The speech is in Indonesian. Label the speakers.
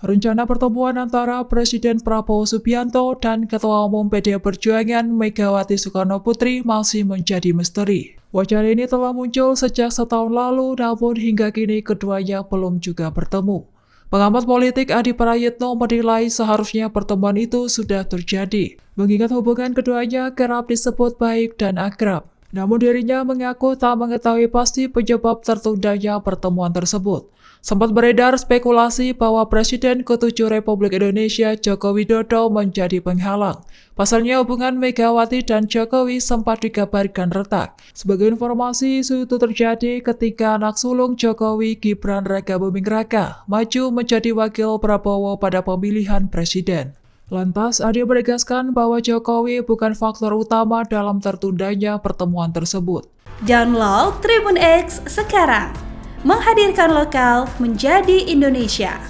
Speaker 1: Rencana pertemuan antara Presiden Prabowo Subianto dan Ketua Umum PDI Perjuangan Megawati Soekarnoputri masih menjadi misteri. Wacana ini telah muncul sejak setahun lalu, namun hingga kini keduanya belum juga bertemu. Pengamat politik Adi Prayitno menilai seharusnya pertemuan itu sudah terjadi, mengingat hubungan keduanya kerap disebut baik dan akrab. Namun dirinya mengaku tak mengetahui pasti penyebab tertundanya pertemuan tersebut. Sempat beredar spekulasi bahwa Presiden ke-7 Republik Indonesia Joko Widodo menjadi penghalang. Pasalnya hubungan Megawati dan Jokowi sempat dikabarkan retak. Sebagai informasi, isu itu terjadi ketika anak sulung Jokowi, Gibran Rakabuming Raka, maju menjadi wakil Prabowo pada pemilihan presiden. Lantas, Adi menegaskan bahwa Jokowi bukan faktor utama dalam tertundanya pertemuan tersebut.
Speaker 2: Download Tribun X sekarang, menghadirkan lokal menjadi Indonesia.